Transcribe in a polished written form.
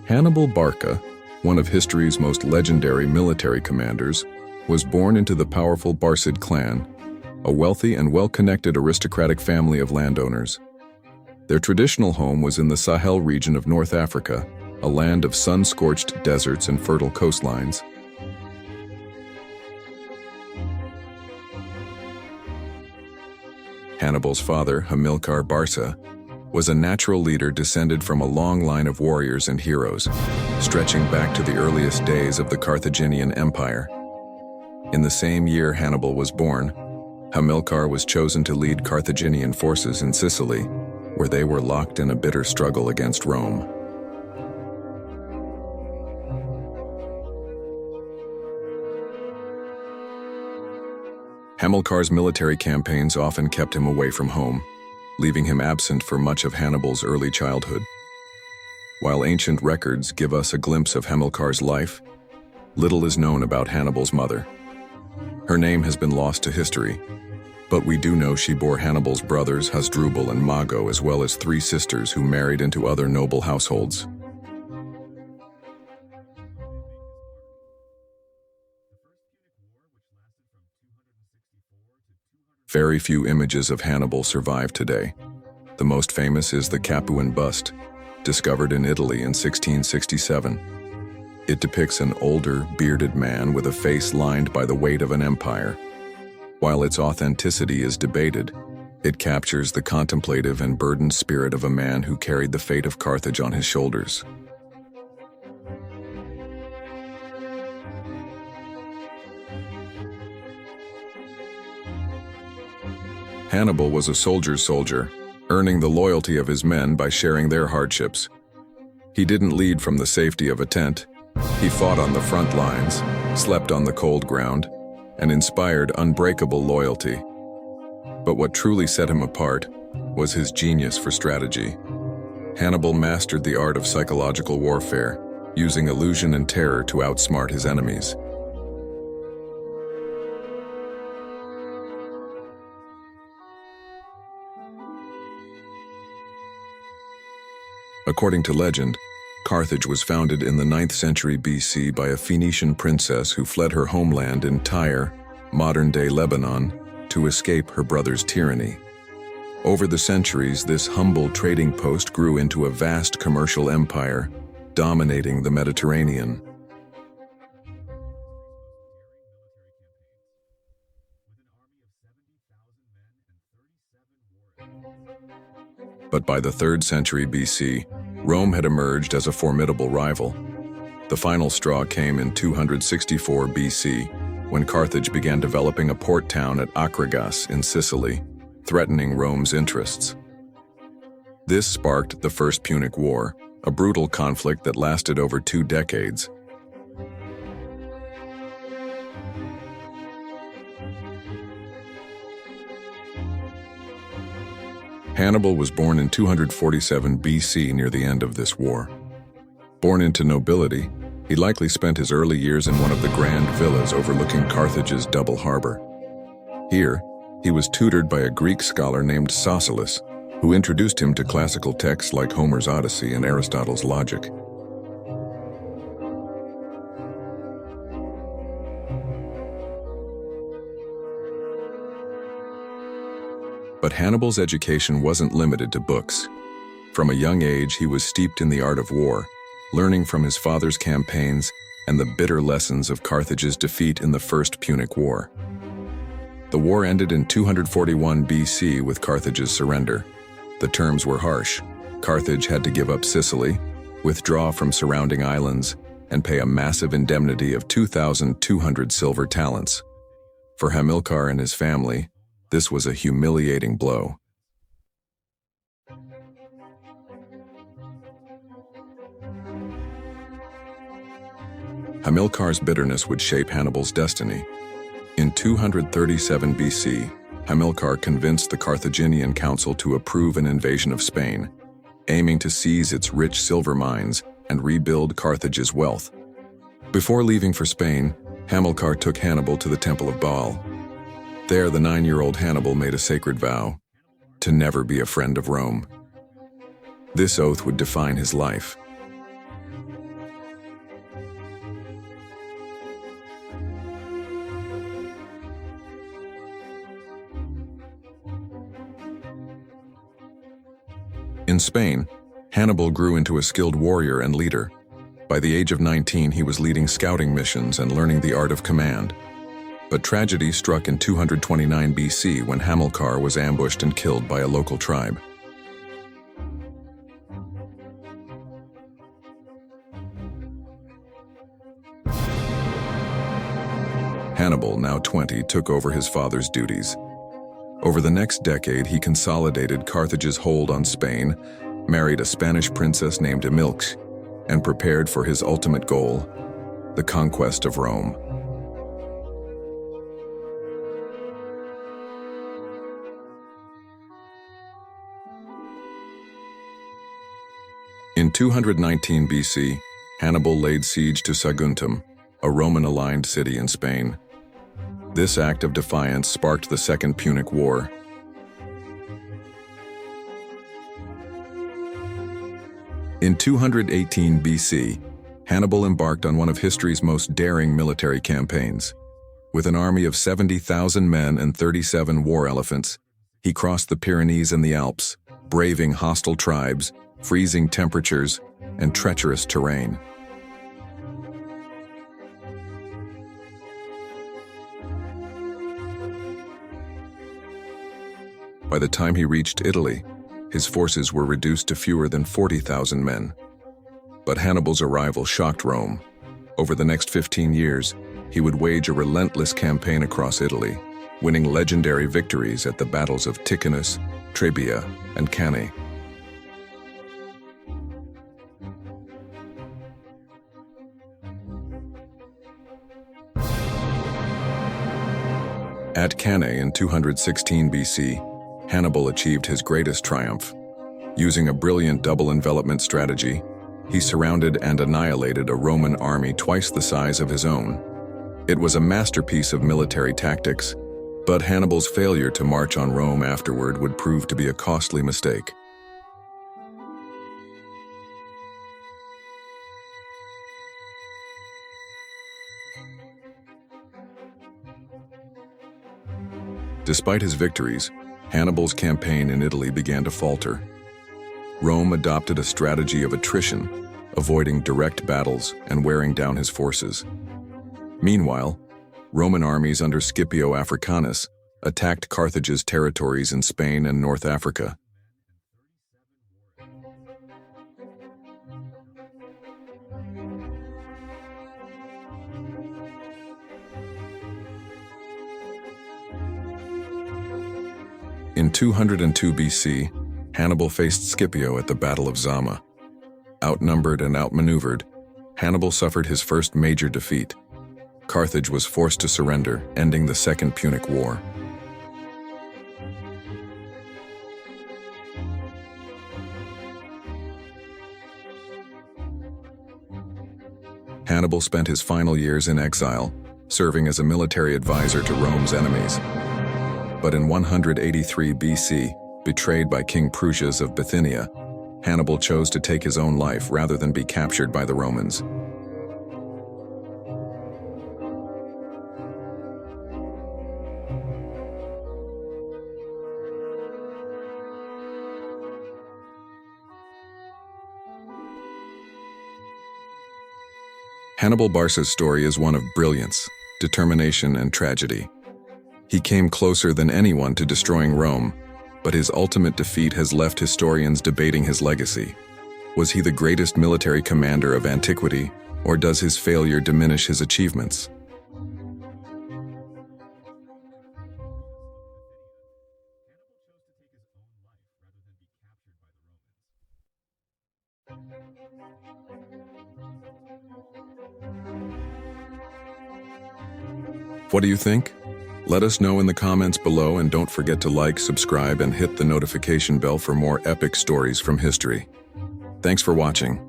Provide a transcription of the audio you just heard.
Hannibal Barca, one of history's most legendary military commanders, was born into the powerful Barcid clan, a wealthy and well-connected aristocratic family of landowners. Their traditional home was in the Sahel region of North Africa, a land of sun-scorched deserts and fertile coastlines. Hannibal's father, Hamilcar Barca, was a natural leader descended from a long line of warriors and heroes, stretching back to the earliest days of the Carthaginian Empire. In the same year Hannibal was born, Hamilcar was chosen to lead Carthaginian forces in Sicily, where they were locked in a bitter struggle against Rome. Hamilcar's military campaigns often kept him away from home, leaving him absent for much of Hannibal's early childhood. While ancient records give us a glimpse of Hamilcar's life, little is known about Hannibal's mother. Her name has been lost to history, but we do know she bore Hannibal's brothers Hasdrubal and Mago, as well as 3 sisters who married into other noble households. Very few images of Hannibal survive today. The most famous is the Capuan bust, discovered in Italy in 1667. It depicts an older, bearded man with a face lined by the weight of an empire. While its authenticity is debated, it captures the contemplative and burdened spirit of a man who carried the fate of Carthage on his shoulders. Hannibal was a soldier's soldier, earning the loyalty of his men by sharing their hardships. He didn't lead from the safety of a tent. He fought on the front lines, slept on the cold ground, and inspired unbreakable loyalty. But what truly set him apart was his genius for strategy. Hannibal mastered the art of psychological warfare, using illusion and terror to outsmart his enemies. According to legend, Carthage was founded in the 9th century BC by a Phoenician princess who fled her homeland in Tyre, modern-day Lebanon, to escape her brother's tyranny. Over the centuries, this humble trading post grew into a vast commercial empire, dominating the Mediterranean. But by the 3rd century BC, Rome had emerged as a formidable rival. The final straw came in 264 BC, when Carthage began developing a port town at Acragas in Sicily, threatening Rome's interests. This sparked the First Punic War, a brutal conflict that lasted over 2 decades. Hannibal was born in 247 BC near the end of this war. Born into nobility, he likely spent his early years in one of the grand villas overlooking Carthage's double harbor. Here, he was tutored by a Greek scholar named Sosilas, who introduced him to classical texts like Homer's Odyssey and Aristotle's Logic. But Hannibal's education wasn't limited to books. From a young age, he was steeped in the art of war, learning from his father's campaigns and the bitter lessons of Carthage's defeat in the First Punic War. The war ended in 241 BC with Carthage's surrender. The terms were harsh. Carthage had to give up Sicily, withdraw from surrounding islands, and pay a massive indemnity of 2,200 silver talents. For Hamilcar and his family, this was a humiliating blow. Hamilcar's bitterness would shape Hannibal's destiny. In 237 BC, Hamilcar convinced the Carthaginian council to approve an invasion of Spain, aiming to seize its rich silver mines and rebuild Carthage's wealth. Before leaving for Spain, Hamilcar took Hannibal to the Temple of Baal. There, the 9-year-old Hannibal made a sacred vow to never be a friend of Rome. This oath would define his life. In Spain, Hannibal grew into a skilled warrior and leader. By the age of 19, he was leading scouting missions and learning the art of command. But tragedy struck in 229 BC when Hamilcar was ambushed and killed by a local tribe. Hannibal, now 20, took over his father's duties. Over the next decade, he consolidated Carthage's hold on Spain, married a Spanish princess named Emilx, and prepared for his ultimate goal, the conquest of Rome. In 219 BC, Hannibal laid siege to Saguntum, a Roman-aligned city in Spain. This act of defiance sparked the Second Punic War. In 218 BC, Hannibal embarked on one of history's most daring military campaigns. With an army of 70,000 men and 37 war elephants, he crossed the Pyrenees and the Alps, braving hostile tribes, freezing temperatures, and treacherous terrain. By the time he reached Italy, his forces were reduced to fewer than 40,000 men. But Hannibal's arrival shocked Rome. Over the next 15 years, he would wage a relentless campaign across Italy, winning legendary victories at the battles of Ticinus, Trebia, and Cannae. At Cannae in 216 BC, Hannibal achieved his greatest triumph. Using a brilliant double envelopment strategy, he surrounded and annihilated a Roman army twice the size of his own. It was a masterpiece of military tactics, but Hannibal's failure to march on Rome afterward would prove to be a costly mistake. Despite his victories, Hannibal's campaign in Italy began to falter. Rome adopted a strategy of attrition, avoiding direct battles and wearing down his forces. Meanwhile, Roman armies under Scipio Africanus attacked Carthage's territories in Spain and North Africa. In 202 BC, Hannibal faced Scipio at the Battle of Zama. Outnumbered and outmaneuvered, Hannibal suffered his first major defeat. Carthage was forced to surrender, ending the Second Punic War. Hannibal spent his final years in exile, serving as a military advisor to Rome's enemies. But in 183 BC, betrayed by King Prusias of Bithynia, Hannibal chose to take his own life rather than be captured by the Romans. Hannibal Barca's story is one of brilliance, determination, and tragedy. He came closer than anyone to destroying Rome, but his ultimate defeat has left historians debating his legacy. Was he the greatest military commander of antiquity, or does his failure diminish his achievements? What do you think? Let us know in the comments below, and don't forget to like, subscribe, and hit the notification bell for more epic stories from history. Thanks for watching.